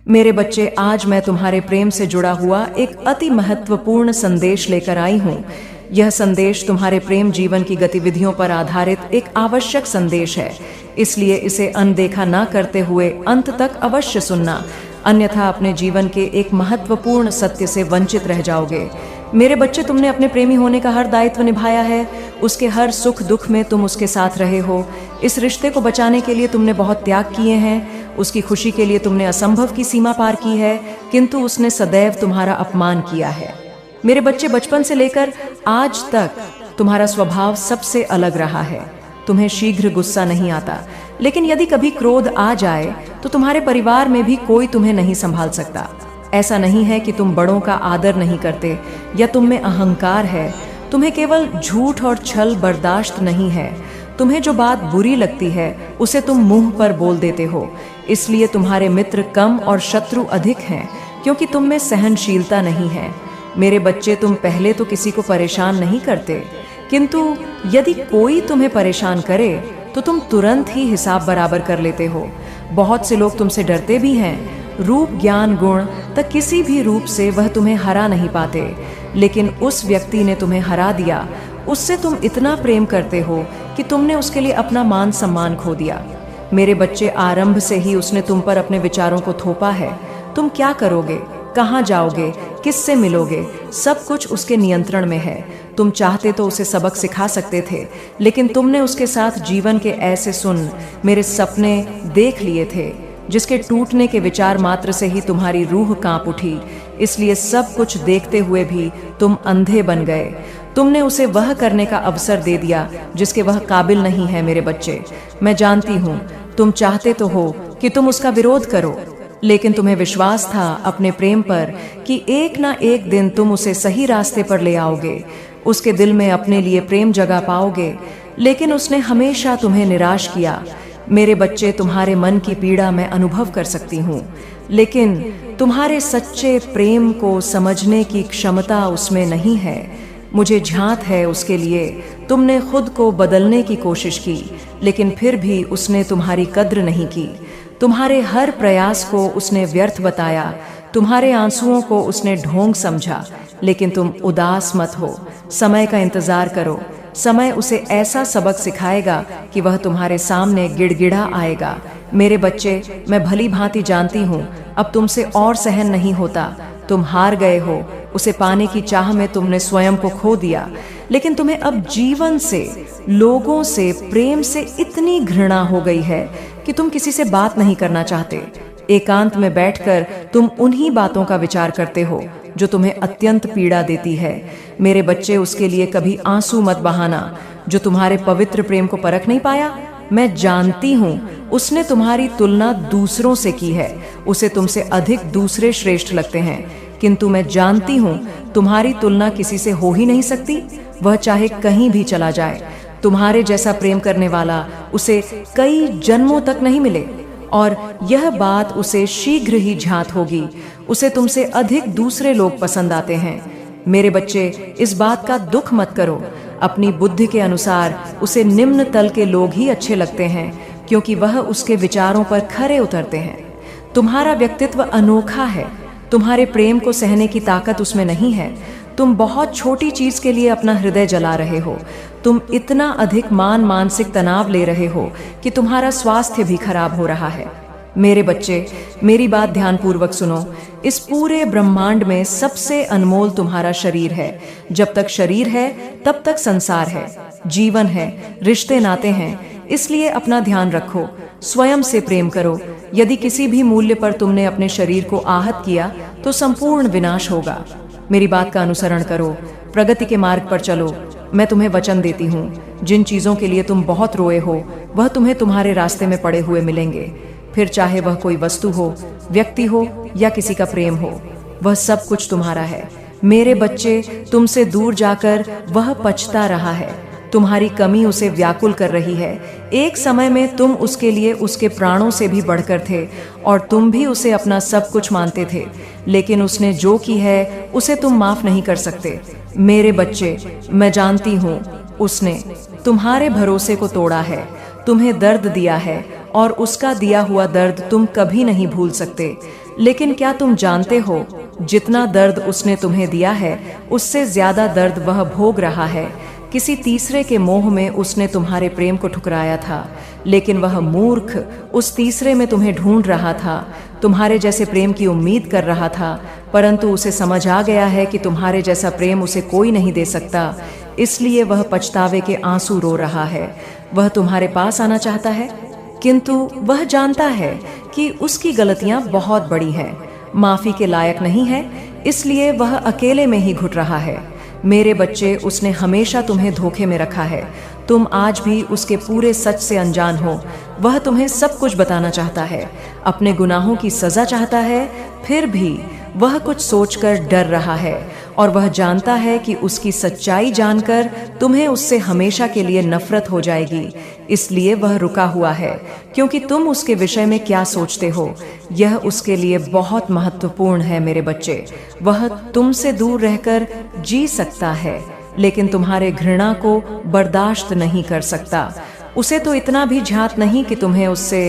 मेरे बच्चे, आज मैं तुम्हारे प्रेम से जुड़ा हुआ एक अति महत्वपूर्ण संदेश लेकर आई हूँ। यह संदेश तुम्हारे प्रेम जीवन की गतिविधियों पर आधारित एक आवश्यक संदेश है, इसलिए इसे अनदेखा न करते हुए अंत तक अवश्य सुनना, अन्यथा अपने जीवन के एक महत्वपूर्ण सत्य से वंचित रह जाओगे। मेरे बच्चे, तुमने अपने प्रेमी होने का हर दायित्व निभाया है, उसके हर सुख दुख में तुम उसके साथ रहे हो। इस रिश्ते को बचाने के लिए तुमने बहुत त्याग किए हैं, उसकी खुशी के लिए तुमने असंभव की सीमा पार की है, किंतु उसने सदैव तुम्हारा अपमान किया है। मेरे बच्चे, बचपन से लेकर आज तक तुम्हारा स्वभाव सबसे अलग रहा है। तुम्हें शीघ्र गुस्सा नहीं आता, लेकिन यदि कभी क्रोध आ जाए तो तुम्हारे परिवार में भी कोई तुम्हें नहीं संभाल सकता। ऐसा नहीं है कि तुम बड़ों का आदर नहीं करते या तुम में अहंकार है, तुम्हें केवल झूठ और छल बर्दाश्त नहीं है। तुम्हें जो बात बुरी लगती है उसे तुम मुंह पर बोल देते हो, इसलिए तुम्हारे मित्र कम और शत्रु अधिक हैं, क्योंकि तुम में सहनशीलता नहीं है। मेरे बच्चे, तुम पहले तो किसी को परेशान नहीं करते, किंतु यदि कोई तुम्हें परेशान करे तो तुम तुरंत ही हिसाब बराबर कर लेते हो। बहुत से लोग तुमसे डरते भी हैं। रूप, ज्ञान, गुण तक किसी भी रूप से वह तुम्हें हरा नहीं पाते, लेकिन उस व्यक्ति ने तुम्हें हरा दिया, उससे तुम इतना प्रेम करते हो कि तुमने उसके लिए अपना मान सम्मान खो दिया। मेरे बच्चे, आरंभ से ही उसने तुम पर अपने विचारों को थोपा है। तुम क्या करोगे, कहाँ जाओगे, किससे मिलोगे, सब कुछ उसके नियंत्रण में है। तुम चाहते तो उसे सबक सिखा सकते थे, लेकिन तुमने उसके साथ जीवन के ऐसे मेरे सपने देख लिए थे जिसके टूटने के विचार मात्र से ही तुम्हारी रूह कांप उठी। इसलिए सब कुछ देखते हुए भी तुम अंधे बन गए। तुमने उसे वह करने का अवसर दे दिया जिसके वह काबिल नहीं है। मेरे बच्चे, मैं जानती हूँ तुम चाहते तो हो कि तुम उसका विरोध करो, लेकिन तुम्हें विश्वास था अपने प्रेम पर कि एक ना एक दिन तुम उसे सही रास्ते पर ले आओगे, उसके दिल में अपने लिए प्रेम जगा पाओगे, लेकिन उसने हमेशा तुम्हें निराश किया। मेरे बच्चे, तुम्हारे मन की पीड़ा मैं अनुभव कर सकती हूँ, लेकिन तुम्हारे सच्चे प्रेम को समझने की क्षमता उसमें नहीं है। मुझे झांत है उसके लिए। तुमने खुद को बदलने की कोशिश की, लेकिन फिर भी उसने तुम्हारी कद्र नहीं की। तुम्हारे हर प्रयास को उसने व्यर्थ बताया, तुम्हारे आंसुओं को उसने ढोंग समझा। लेकिन तुम उदास मत हो, समय का इंतजार करो। समय उसे ऐसा सबक सिखाएगा कि वह तुम्हारे सामने गिड़गिड़ा आएगा। मेरे बच्चे, मैं भली भांति जानती हूँ अब तुमसे और सहन नहीं होता। तुम हार गए हो, उसे पाने की चाह में तुमने स्वयं को खो दिया, लेकिन तुम्हें अब जीवन से, लोगों से, प्रेम से इतनी घृणा हो गई है कि तुम किसी से बात नहीं करना चाहते। एकांत में बैठकर तुम उन्हीं बातों का विचार करते हो जो तुम्हें अत्यंत पीड़ा देती है। मेरे बच्चे, उसके लिए कभी आंसू मत बहाना जो तुम्हारे पवित्र प्रेम को परख नहीं पाया। मैं जानती हूँ उसने तुम्हारी तुलना दूसरों से की है, उसे तुमसे अधिक दूसरे श्रेष्ठ लगते हैं, किंतु मैं जानती हूँ तुम्हारी तुलना किसी से हो ही नहीं सकती। वह चाहे कहीं भी चला जाए, तुम्हारे जैसा प्रेम करने वाला उसे कई जन्मों तक नहीं मिले, और यह बात उसे शीघ्र ही झांत होगी। उसे तुमसे अधिक दूसरे लोग पसंद आते हैं। मेरे बच्चे, इस बात का दुख मत करो। अपनी बुद्धि के अनुसार उसे निम्न तल के लोग ही अच्छे लगते हैं, क्योंकि वह उसके विचारों पर खरे उतरते हैं। तुम्हारा व्यक्तित्व अनोखा है, तुम्हारे प्रेम को सहने की ताकत उसमें नहीं है। तुम बहुत छोटी चीज के लिए अपना हृदय जला रहे हो। तुम इतना अधिक मानसिक तनाव ले रहे हो कि तुम्हारा स्वास्थ्य भी खराब हो रहा है। मेरे बच्चे, मेरी बात ध्यानपूर्वक सुनो। इस पूरे ब्रह्मांड में सबसे अनमोल तुम्हारा शरीर है। जब तक शरीर है तब तक संसार है, जीवन है, रिश्ते नाते हैं। इसलिए अपना ध्यान रखो, स्वयं से प्रेम करो। यदि किसी भी मूल्य पर तुमने अपने शरीर को आहत किया तो संपूर्ण विनाश होगा। मेरी बात का अनुसरण करो, प्रगति के मार्ग पर चलो। मैं तुम्हें वचन देती हूँ, जिन चीजों के लिए तुम बहुत रोए हो वह तुम्हें तुम्हारे रास्ते में पड़े हुए मिलेंगे। फिर चाहे वह कोई वस्तु हो, व्यक्ति हो या किसी का प्रेम हो, वह सब कुछ तुम्हारा है। मेरे बच्चे, तुमसे दूर जाकर वह पछता रहा है। तुम्हारी कमी उसे व्याकुल कर रही है। एक समय में तुम उसके लिए उसके प्राणों से भी बढ़कर थे, और तुम भी उसे अपना सब कुछ मानते थे, लेकिन उसने जो की है उसे तुम माफ नहीं कर सकते। मेरे बच्चे, मैं जानती हूँ उसने तुम्हारे भरोसे को तोड़ा है, तुम्हें दर्द दिया है, और उसका दिया हुआ दर्द तुम कभी नहीं भूल सकते। लेकिन क्या तुम जानते हो, जितना दर्द उसने तुम्हें दिया है उससे ज्यादा दर्द वह भोग रहा है। किसी तीसरे के मोह में उसने तुम्हारे प्रेम को ठुकराया था, लेकिन वह मूर्ख उस तीसरे में तुम्हें ढूंढ रहा था, तुम्हारे जैसे प्रेम की उम्मीद कर रहा था, परंतु उसे समझ आ गया है कि तुम्हारे जैसा प्रेम उसे कोई नहीं दे सकता। इसलिए वह पछतावे के आंसू रो रहा है। वह तुम्हारे पास आना चाहता है, किंतु वह जानता है कि उसकी गलतियां बहुत बड़ी हैं, माफी के लायक नहीं है, इसलिए वह अकेले में ही घुट रहा है। मेरे बच्चे, उसने हमेशा तुम्हें धोखे में रखा है। तुम आज भी उसके पूरे सच से अनजान हो। वह तुम्हें सब कुछ बताना चाहता है, अपने गुनाहों की सजा चाहता है, फिर भी वह कुछ सोचकर डर रहा है और वह जानता है कि उसकी सच्चाई जानकर तुम्हें उससे हमेशा के लिए नफरत हो जाएगी। इसलिए वह रुका हुआ है, क्योंकि तुम उसके विषय में क्या सोचते हो यह उसके लिए बहुत महत्वपूर्ण है। मेरे बच्चे, वह तुमसे दूर रहकर जी सकता है, लेकिन तुम्हारे घृणा को बर्दाश्त नहीं कर सकता। उसे तो इतना भी झात नहीं कि तुम्हें उससे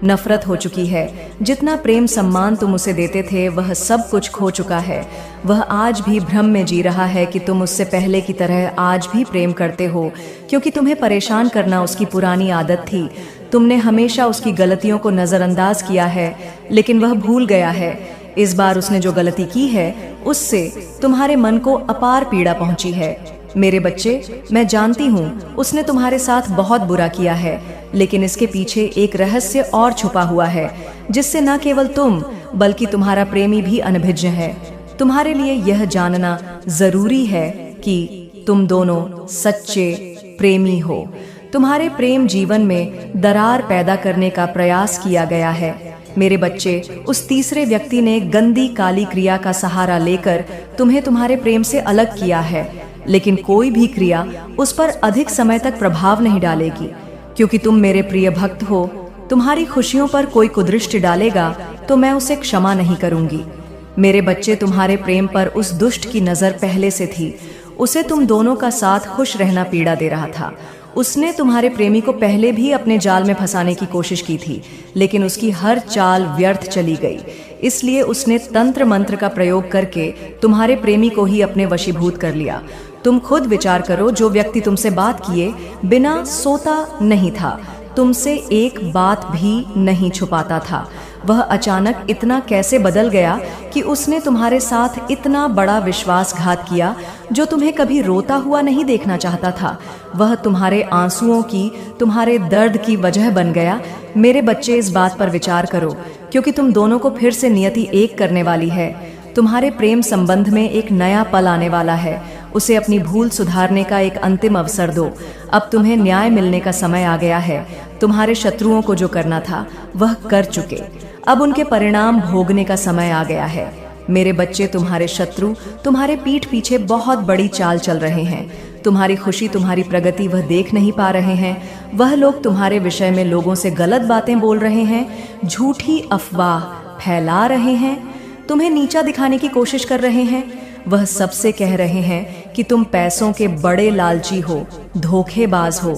नफरत हो चुकी है। जितना प्रेम सम्मान तुम उसे देते थे वह सब कुछ खो चुका है। वह आज भी भ्रम में जी रहा है कि तुम उससे पहले की तरह आज भी प्रेम करते हो, क्योंकि तुम्हें परेशान करना उसकी पुरानी आदत थी। तुमने हमेशा उसकी गलतियों को नज़रअंदाज किया है, लेकिन वह भूल गया है। इस बार उसने जो गलती की है उससे तुम्हारे मन को अपार पीड़ा पहुंची है। मेरे बच्चे, मैं जानती हूँ उसने तुम्हारे साथ बहुत बुरा किया है, लेकिन इसके पीछे एक रहस्य और छुपा हुआ है, जिससे न केवल तुम बल्कि तुम्हारा प्रेमी भी अनभिज्ञ है। तुम्हारे लिए यह जानना जरूरी है कि तुम दोनों सच्चे प्रेमी हो। तुम्हारे प्रेम जीवन में दरार पैदा करने का प्रयास किया गया है। मेरे बच्चे, उस तीसरे व्यक्ति ने गंदी काली क्रिया का सहारा लेकर तुम्हें तुम्हारे प्रेम से अलग किया है, लेकिन कोई भी क्रिया उस पर अधिक समय तक प्रभाव नहीं डालेगी, क्योंकि तुम मेरे प्रिय भक्त हो। तुम्हारी खुशियों पर कोई कुदृष्टि डालेगा तो मैं उसे क्षमा नहीं करूंगी। मेरे बच्चे, तुम्हारे प्रेम पर उस दुष्ट की नजर पहले से थी। उसे तुम दोनों का साथ खुश रहना पीड़ा दे रहा था। उसने तुम्हारे प्रेमी को पहले भी अपने जाल में फंसाने की कोशिश की थी, लेकिन उसकी हर चाल व्यर्थ चली गई। इसलिए उसने तंत्र मंत्र का प्रयोग करके तुम्हारे प्रेमी को ही अपने वशीभूत कर लिया। तुम खुद विचार करो, जो व्यक्ति तुमसे बात किए बिना सोता नहीं था, तुमसे एक बात भी नहीं छुपाता था, वह अचानक इतना कैसे बदल गया कि उसने तुम्हारे साथ इतना बड़ा विश्वासघात किया जो तुम्हें कभी रोता हुआ नहीं देखना चाहता था। वह तुम्हारे आंसुओं की, तुम्हारे दर्द की वजह बन गया। मेरे बच्चे, इस बात पर विचार करो, क्योंकि तुम दोनों को फिर से नियति एक करने वाली है। तुम्हारे प्रेम संबंध में एक नया पल आने वाला है। उसे अपनी भूल सुधारने का एक अंतिम अवसर दो। अब तुम्हें न्याय मिलने का समय आ गया है। तुम्हारे शत्रुओं को जो करना था वह कर चुके, अब उनके परिणाम भोगने का समय आ गया है। मेरे बच्चे, तुम्हारे शत्रु तुम्हारे पीठ पीछे बहुत बड़ी चाल चल रहे हैं। तुम्हारी खुशी, तुम्हारी प्रगति वह देख नहीं पा रहे हैं। वह लोग तुम्हारे विषय में लोगों से गलत बातें बोल रहे हैं, झूठी अफवाह फैला रहे हैं, तुम्हें नीचा दिखाने की कोशिश कर रहे हैं। वह सबसे कह रहे हैं कि तुम पैसों के बड़े लालची हो, धोखेबाज हो,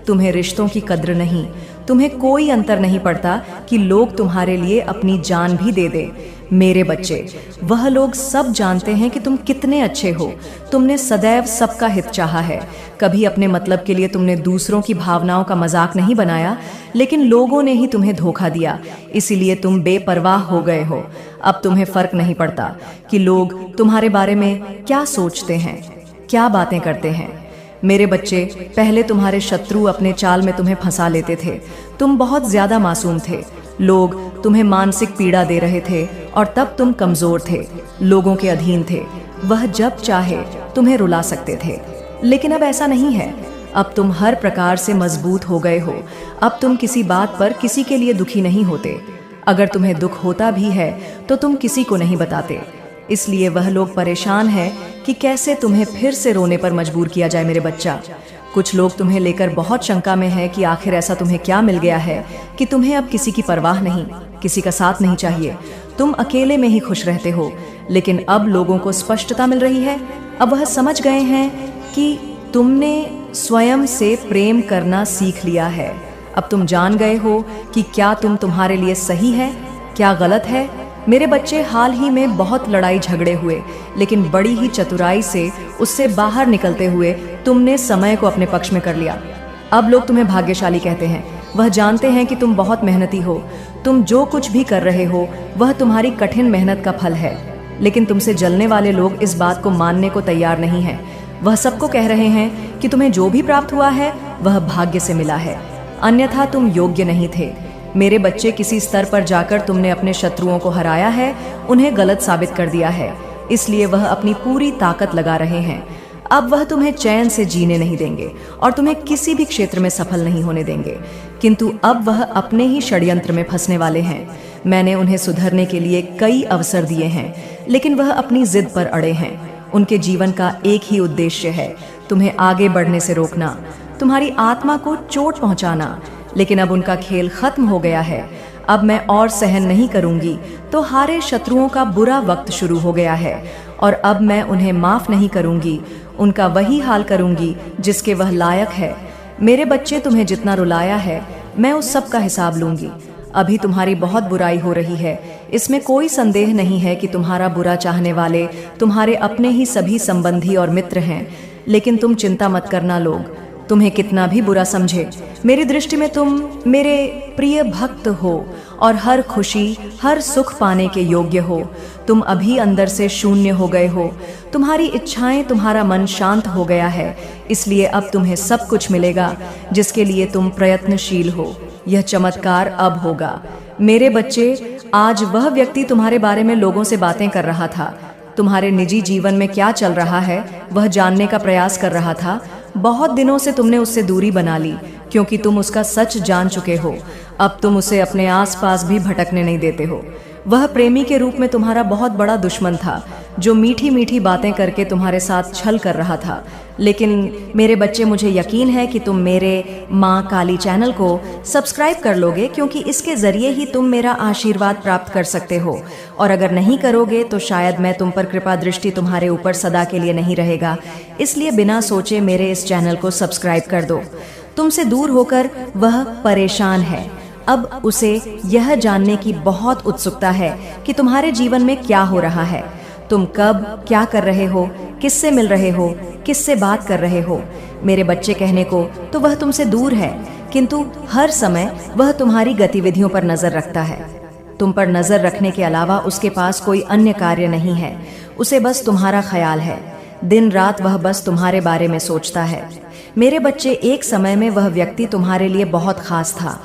तुम्हें रिश्तों की कद्र नहीं। तुम्हें कोई अंतर नहीं पड़ता कि लोग तुम्हारे लिए अपनी जान भी दे दे। मेरे बच्चे, वह लोग सब जानते हैं कि तुम कितने अच्छे हो। तुमने सदैव सबका हित चाहा है। कभी अपने मतलब के लिए तुमने दूसरों की भावनाओं का मजाक नहीं बनाया, लेकिन लोगों ने ही तुम्हें धोखा दिया, इसीलिए तुम बेपरवाह हो गए हो। अब तुम्हें फर्क नहीं पड़ता कि लोग तुम्हारे बारे में क्या सोचते हैं, क्या बातें करते हैं। मेरे बच्चे, पहले तुम्हारे शत्रु अपने चाल में तुम्हें फंसा लेते थे। तुम बहुत ज्यादा मासूम थे। लोग तुम्हें मानसिक पीड़ा दे रहे थे और तब तुम कमजोर थे, लोगों के अधीन थे। वह जब चाहे तुम्हें रुला सकते थे, लेकिन अब ऐसा नहीं है। अब तुम हर प्रकार से मजबूत हो गए हो। अब तुम किसी बात पर किसी के लिए दुखी नहीं होते। अगर तुम्हें दुख होता भी है तो तुम किसी को नहीं बताते। इसलिए वह लोग परेशान हैं कि कैसे तुम्हें फिर से रोने पर मजबूर किया जाए। मेरे बच्चा, कुछ लोग तुम्हें लेकर बहुत शंका में हैं कि आखिर ऐसा तुम्हें क्या मिल गया है कि तुम्हें अब किसी की परवाह नहीं, किसी का साथ नहीं चाहिए। तुम अकेले में ही खुश रहते हो। लेकिन अब लोगों को स्पष्टता मिल रही है। अब वह समझ गए हैं कि तुमने स्वयं से प्रेम करना सीख लिया है। अब तुम जान गए हो कि क्या तुम्हारे लिए सही है, क्या गलत है। मेरे बच्चे, हाल ही में बहुत लड़ाई झगड़े हुए, लेकिन बड़ी ही चतुराई से उससे बाहर निकलते हुए तुमने समय को अपने पक्ष में कर लिया। अब लोग तुम्हें भाग्यशाली कहते हैं। वह जानते हैं कि तुम बहुत मेहनती हो। तुम जो कुछ भी कर रहे हो वह तुम्हारी कठिन मेहनत का फल है। लेकिन तुमसे जलने वाले लोग इस बात को मानने को तैयार नहीं हैं। वह सबको कह रहे हैं कि तुम्हें जो भी प्राप्त हुआ है वह भाग्य से मिला है, अन्यथा तुम योग्य नहीं थे। मेरे बच्चे, किसी स्तर पर जाकर तुमने अपने शत्रुओं को हराया है, उन्हें गलत साबित कर दिया है, इसलिए वह अपनी पूरी ताकत लगा रहे हैं। अब वह तुम्हें चैन से जीने नहीं देंगे और तुम्हें किसी भी क्षेत्र में सफल नहीं होने देंगे। किंतु अब वह अपने ही षड्यंत्र में फंसने वाले हैं। मैंने उन्हें सुधरने के लिए कई अवसर दिए हैं, लेकिन वह अपनी जिद पर अड़े हैं। उनके जीवन का एक ही उद्देश्य है, तुम्हें आगे बढ़ने से रोकना, तुम्हारी आत्मा को चोट पहुंचाना। लेकिन अब उनका खेल खत्म हो गया है। अब मैं और सहन नहीं करूंगी तो हारे शत्रुओं का बुरा वक्त शुरू हो गया है, और अब मैं उन्हें माफ नहीं करूंगी। उनका वही हाल करूंगी जिसके वह लायक है। मेरे बच्चे, तुम्हें जितना रुलाया है मैं उस सब का हिसाब लूंगी। अभी तुम्हारी बहुत बुराई हो रही है, इसमें कोई संदेह नहीं है कि तुम्हारा बुरा चाहने वाले तुम्हारे अपने ही सभी संबंधी और मित्र हैं। लेकिन तुम चिंता मत करना। लोग तुम्हें कितना भी बुरा समझे, मेरी दृष्टि में तुम मेरे प्रिय भक्त हो और हर खुशी, हर सुख पाने के योग्य हो। तुम अभी अंदर से शून्य हो गए हो। तुम्हारी इच्छाएं, तुम्हारा मन शांत हो गया है, इसलिए अब तुम्हें सब कुछ मिलेगा जिसके लिए तुम प्रयत्नशील हो। यह चमत्कार अब होगा। मेरे बच्चे, आज वह व्यक्ति तुम्हारे बारे में लोगों से बातें कर रहा था, तुम्हारे निजी जीवन में क्या चल रहा है वह जानने का प्रयास कर रहा था। बहुत दिनों से तुमने उससे दूरी बना ली क्योंकि तुम उसका सच जान चुके हो। अब तुम उसे अपने आसपास भी भटकने नहीं देते हो। वह प्रेमी के रूप में तुम्हारा बहुत बड़ा दुश्मन था, जो मीठी मीठी बातें करके तुम्हारे साथ छल कर रहा था। लेकिन मेरे बच्चे, मुझे यकीन है कि तुम मेरे माँ काली चैनल को सब्सक्राइब कर लोगे, क्योंकि इसके जरिए ही तुम मेरा आशीर्वाद प्राप्त कर सकते हो। और अगर नहीं करोगे तो शायद मैं तुम पर कृपा दृष्टि तुम्हारे ऊपर सदा के लिए नहीं रहेगा। इसलिए बिना सोचे मेरे इस चैनल को सब्सक्राइब कर दो। तुमसे दूर होकर वह परेशान है। अब उसे यह जानने की बहुत उत्सुकता है कि तुम्हारे जीवन में क्या हो रहा है। तुम कब क्या कर रहे हो, किससे मिल रहे हो, किससे बात कर रहे हो। मेरे बच्चे, कहने को तो वह तुमसे दूर है, किंतु हर समय वह तुम्हारी गतिविधियों पर नजर रखता है। तुम पर नजर रखने के अलावा उसके पास कोई अन्य कार्य नहीं है। उसे बस तुम्हारा ख्याल है। दिन रात वह बस तुम्हारे बारे में सोचता है। मेरे बच्चे, एक समय में वह व्यक्ति तुम्हारे लिए बहुत खास था।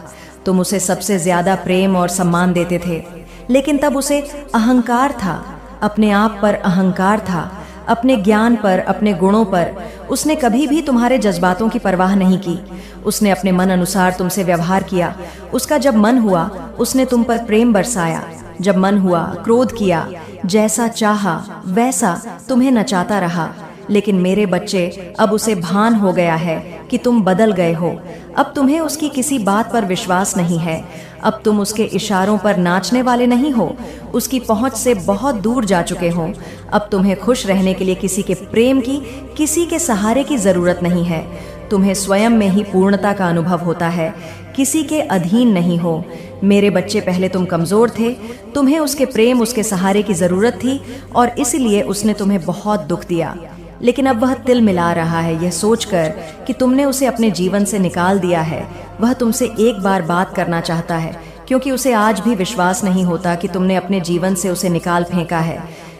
तुम उसे सबसे ज्यादा प्रेम और सम्मान देते थे, लेकिन तब उसे अहंकार था, अपने आप पर अहंकार था, अपने ज्ञान पर, अपने गुणों पर। उसने कभी भी तुम्हारे जज्बातों की परवाह नहीं की। उसने अपने मन अनुसार तुमसे व्यवहार किया। उसका जब मन हुआ उसने तुम पर प्रेम बरसाया, जब मन हुआ क्रोध किया। जैसा चाहा वैसा तुम्हें नचाता रहा। लेकिन मेरे बच्चे, अब उसे भान हो गया है कि तुम बदल गए हो। अब तुम्हें उसकी किसी बात पर विश्वास नहीं है। अब तुम उसके इशारों पर नाचने वाले नहीं हो। उसकी पहुंच से बहुत दूर जा चुके हो। अब तुम्हें खुश रहने के लिए किसी के प्रेम की, किसी के सहारे की जरूरत नहीं है। तुम्हें स्वयं में ही पूर्णता का अनुभव होता है, किसी के अधीन नहीं हो। मेरे बच्चे, पहले तुम कमजोर थे, तुम्हें उसके प्रेम, उसके सहारे की जरूरत थी, और इसलिए उसने तुम्हें बहुत दुख दिया। लेकिन अब वह तिल मिला रहा है यह सोचकर कि तुमने उसे अपने जीवन से निकाल दिया है। वह तुमसे एक बार बात करना चाहता है, क्योंकि उसे आज भी विश्वास नहीं होता कि तुमने अपने जीवन से उसे निकाल फेंका है।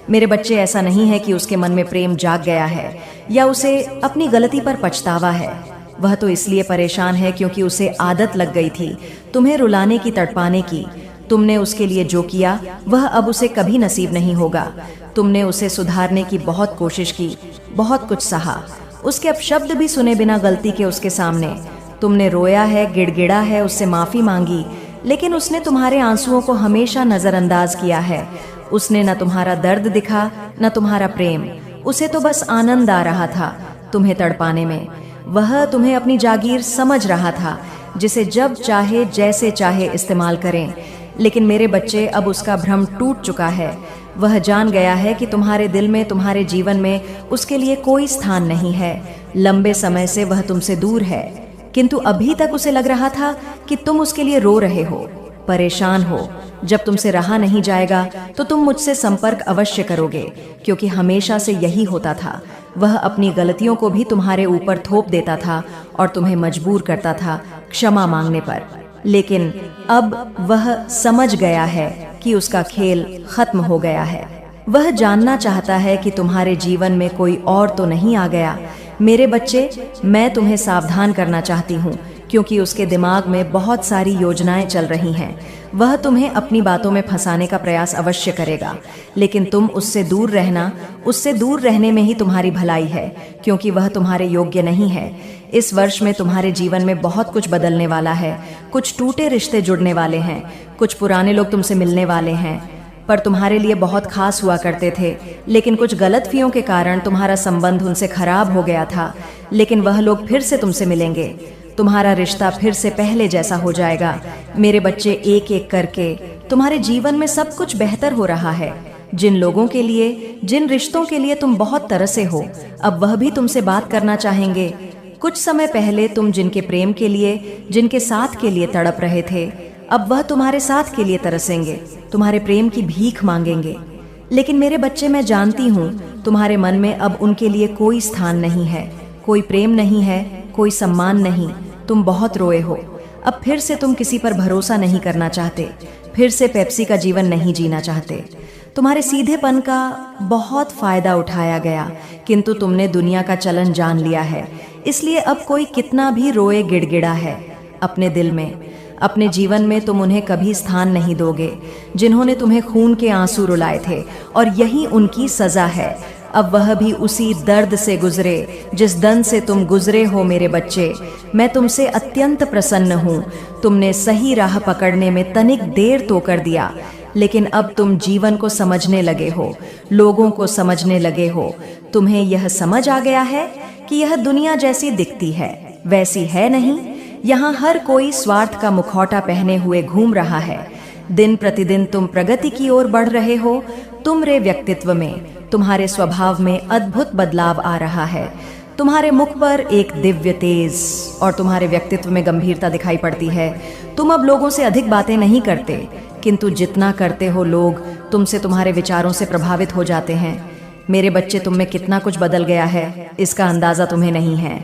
मेरे बच्चे, ऐसा नहीं है कि उसके मन में प्रेम जाग गया है या उसे अपनी गलती पर पछतावा है। वह तो इसलिए परेशान है क्योंकि उसे आदत लग गई थी तुम्हें रुलाने की, तड़पाने की। तुमने उसके लिए जो किया वह अब उसे कभी नसीब नहीं होगा। तुमने उसे सुधारने की बहुत कोशिश की, बहुत कुछ सहा, उसके अपशब्द भी सुने बिना गलती के उसके सामने। तुमने रोया है, गिड़गिड़ा है, उससे माफी मांगी, लेकिन उसने तुम्हारे आंसुओं को हमेशा नजरअंदाज किया है। उसने न तुम्हारा दर्द दिखा, न तुम्हारा प्रेम। उसे तो बस आनंद आ रहा था तुम्हें तड़पाने में। वह तुम्हें अपनी जागीर समझ रहा था, जिसे जब चाहे जैसे चाहे इस्तेमाल करें। लेकिन मेरे बच्चे, अब उसका भ्रम टूट चुका है। वह जान गया है कि तुम्हारे दिल में, तुम्हारे जीवन में उसके लिए कोई स्थान नहीं है। लंबे समय से वह तुमसे दूर है, किंतु अभी तक उसे लग रहा था कि तुम उसके लिए रो रहे हो। परेशान हो। जब तुमसे रहा नहीं जाएगा तो तुम मुझसे संपर्क अवश्य करोगे, क्योंकि हमेशा से यही होता था। वह अपनी गलतियों को भी तुम्हारे ऊपर थोप देता था और तुम्हें मजबूर करता था क्षमा मांगने पर। लेकिन अब वह समझ गया है कि उसका खेल खत्म हो गया है। वह जानना चाहता है कि तुम्हारे जीवन में कोई और तो नहीं आ गया। मेरे बच्चे, मैं तुम्हें सावधान करना चाहती हूँ, क्योंकि उसके दिमाग में बहुत सारी योजनाएं चल रही हैं। वह तुम्हें अपनी बातों में फंसाने का प्रयास अवश्य करेगा, लेकिन तुम उससे दूर रहना। उससे दूर रहने में ही तुम्हारी भलाई है, क्योंकि वह तुम्हारे योग्य नहीं है। इस वर्ष में तुम्हारे जीवन में बहुत कुछ बदलने वाला है। कुछ टूटे रिश्ते जुड़ने वाले हैं, कुछ पुराने लोग तुमसे मिलने वाले हैं, पर तुम्हारे लिए बहुत खास हुआ करते थे, लेकिन कुछ गलतफहमियों के कारण तुम्हारा संबंध उनसे खराब हो गया था। लेकिन वह लोग फिर से तुमसे मिलेंगे। तुम्हारा रिश्ता फिर से पहले जैसा हो जाएगा। मेरे बच्चे, एक एक करके तुम्हारे जीवन में सब कुछ बेहतर हो रहा है। जिन लोगों के लिए, जिन रिश्तों के लिए तुम बहुत तरसे हो, अब वह भी तुमसे बात करना चाहेंगे। कुछ समय पहले तुम जिनके प्रेम के लिए, जिनके साथ के लिए तड़प रहे थे, अब वह तुम्हारे साथ के लिए तरसेंगे, तुम्हारे प्रेम की भीख मांगेंगे। लेकिन मेरे बच्चे, मैं जानती हूँ तुम्हारे मन में अब उनके लिए कोई स्थान नहीं है, कोई प्रेम नहीं है, कोई सम्मान नहीं। तुम बहुत रोए हो। अब फिर से तुम किसी पर भरोसा नहीं करना चाहते, फिर से पेप्सी का जीवन नहीं जीना चाहते। तुम्हारे सीधेपन का बहुत फायदा उठाया गया, किंतु तुमने दुनिया का चलन जान लिया है। इसलिए अब कोई कितना भी रोए गिड़गिड़ा है अपने दिल में, अपने जीवन में तुम उन्हें कभी स्थान नहीं दोगे, जिन्होंने तुम्हें खून के आंसू रुलाए थे, और यही उनकी सजा है। अब वह भी उसी दर्द से गुजरे जिस दर्द से तुम गुजरे हो। मेरे बच्चे, मैं तुमसे अत्यंत प्रसन्न हूँ। तुमने सही राह पकड़ने में तनिक देर तो कर दिया, लेकिन अब तुम जीवन को समझने लगे हो, लोगों को समझने लगे हो। तुम्हें यह समझ आ गया है कि यह दुनिया जैसी दिखती है वैसी है नहीं। यहाँ हर कोई स्वार्थ का मुखौटा पहने हुए घूम रहा है। दिन प्रतिदिन तुम प्रगति की ओर बढ़ रहे हो। तुम्हारे व्यक्तित्व में, तुम्हारे स्वभाव में अद्भुत बदलाव आ रहा है। तुम्हारे मुख पर एक दिव्य तेज और तुम्हारे व्यक्तित्व में गंभीरता दिखाई पड़ती है। तुम अब लोगों से अधिक बातें नहीं करते, किंतु जितना करते हो लोग तुमसे तुम्हारे विचारों से प्रभावित हो जाते हैं। मेरे बच्चे, तुम में कितना कुछ बदल गया है, इसका अंदाजा तुम्हें नहीं है।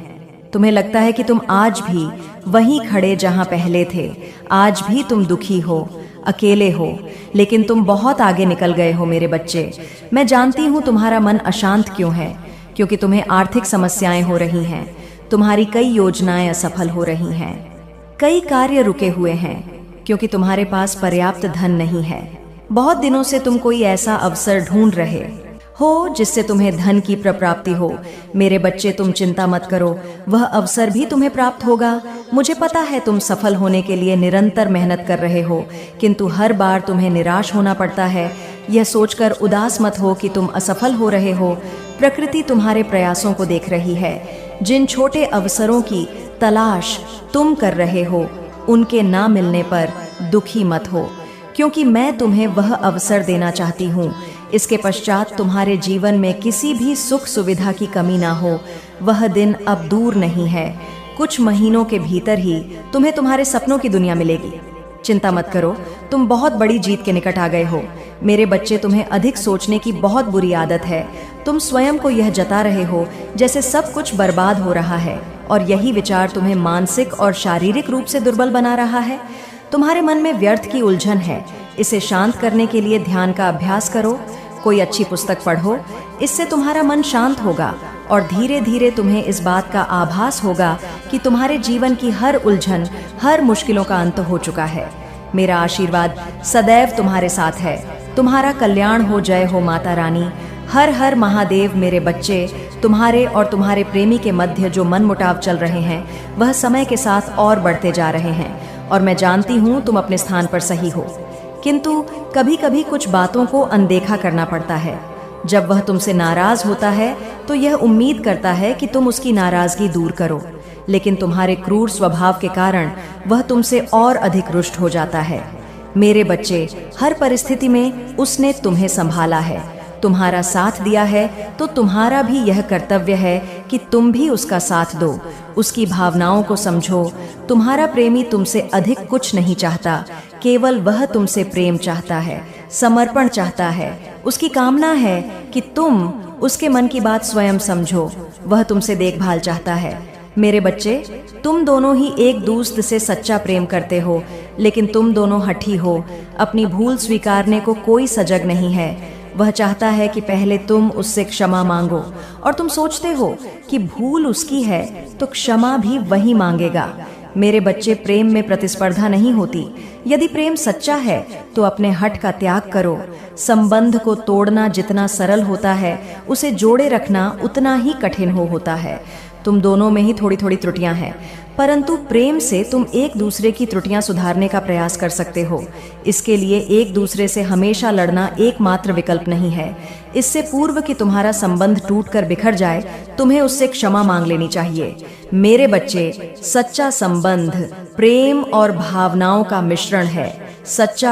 तुम्हें लगता है कि तुम आज भी वहीं खड़े जहां पहले थे। आज भी तुम दुखी हो, अकेले हो, लेकिन तुम बहुत आगे निकल गए हो। मेरे बच्चे, मैं जानती हूँ तुम्हारा मन अशांत क्यों है, क्योंकि तुम्हें आर्थिक समस्याएं हो रही हैं। तुम्हारी कई योजनाएं असफल हो रही हैं, कई कार्य रुके हुए हैं, क्योंकि तुम्हारे पास पर्याप्त धन नहीं है। बहुत दिनों से तुम कोई ऐसा अवसर ढूंढ रहे हो जिससे तुम्हें धन की प्राप्ति हो। मेरे बच्चे, तुम चिंता मत करो, वह अवसर भी तुम्हें प्राप्त होगा। मुझे पता है तुम सफल होने के लिए निरंतर मेहनत कर रहे हो, किंतु हर बार तुम्हें निराश होना पड़ता है। यह सोचकर उदास मत हो कि तुम असफल हो रहे हो। प्रकृति तुम्हारे प्रयासों को देख रही है। जिन छोटे अवसरों की तलाश तुम कर रहे हो, उनके ना मिलने पर दुखी मत हो, क्योंकि मैं तुम्हें वह अवसर देना चाहती हूँ। इसके पश्चात तुम्हारे जीवन में किसी भी सुख सुविधा की कमी ना हो। वह दिन अब दूर नहीं है। कुछ महीनों के भीतर ही तुम्हें तुम्हारे सपनों की दुनिया मिलेगी। चिंता मत करो, तुम बहुत बड़ी जीत के निकट आ गए हो। मेरे बच्चे, तुम्हें अधिक सोचने की बहुत बुरी आदत है। तुम स्वयं को यह जता रहे हो जैसे सब कुछ बर्बाद हो रहा है, और यही विचार तुम्हें मानसिक और शारीरिक रूप से दुर्बल बना रहा है। तुम्हारे मन में व्यर्थ की उलझन है। इसे शांत करने के लिए ध्यान का अभ्यास करो, कोई अच्छी पुस्तक पढ़ो। इससे तुम्हारा मन शांत होगा और धीरे धीरे तुम्हें इस बात का आभास होगा कि तुम्हारे जीवन की हर उलझन, हर मुश्किलों का अंत हो चुका है। मेरा आशीर्वाद सदैव तुम्हारे साथ है। तुम्हारा कल्याण हो। जय हो माता रानी। हर हर महादेव। मेरे बच्चे, तुम्हारे और तुम्हारे प्रेमी के मध्य जो मनमुटाव चल रहे हैं, वह समय के साथ और बढ़ते जा रहे हैं, और मैं जानती हूँ तुम अपने स्थान पर सही हो, किंतु कभी कभी कुछ बातों को अनदेखा करना पड़ता है। जब वह तुमसे नाराज होता है तो यह उम्मीद करता है कि तुम उसकी नाराजगी दूर करो, लेकिन तुम्हारे क्रूर स्वभाव के कारण वह तुमसे और अधिक रुष्ट हो जाता है। मेरे बच्चे, हर परिस्थिति में उसने तुम्हें संभाला है, तुम्हारा साथ दिया है, तो तुम्हारा भी यह कर्तव्य है कि तुम भी उसका साथ दो, उसकी भावनाओं को समझो। तुम्हारा प्रेमी तुमसे अधिक कुछ नहीं चाहता, केवल वह तुमसे प्रेम चाहता है, समर्पण चाहता है। उसकी कामना है कि तुम उसके मन की बात स्वयं समझो। वह तुमसे देखभाल चाहता है। मेरे बच्चे, तुम दोनों ही एक दूसरे से सच्चा प्रेम करते हो, लेकिन तुम दोनों हठी हो। अपनी भूल स्वीकारने को कोई सजग नहीं है। वह चाहता है कि पहले तुम उससे क्षमा मांगो, और तुम सोचते हो कि भूल उसकी है तो क्षमा भी वही मांगेगा। मेरे बच्चे, प्रेम में प्रतिस्पर्धा नहीं होती। यदि प्रेम सच्चा है तो अपने हठ का त्याग करो। संबंध को तोड़ना जितना सरल होता है, उसे जोड़े रखना उतना ही कठिन होता है। तुम दोनों में ही थोड़ी थोड़ी त्रुटियां हैं, परंतु प्रेम से तुम एक दूसरे की त्रुटियां सुधारने का प्रयास कर सकते हो। इसके लिए एक दूसरे से हमेशा लड़ना एकमात्र विकल्प नहीं है। इससे पूर्व कि तुम्हारा संबंध टूटकर बिखर जाए, तुम्हें उससे क्षमा मांग लेनी चाहिए। मेरे बच्चे, सच्चा संबंध प्रेम और भावनाओं का मिश्रण है। सच्चा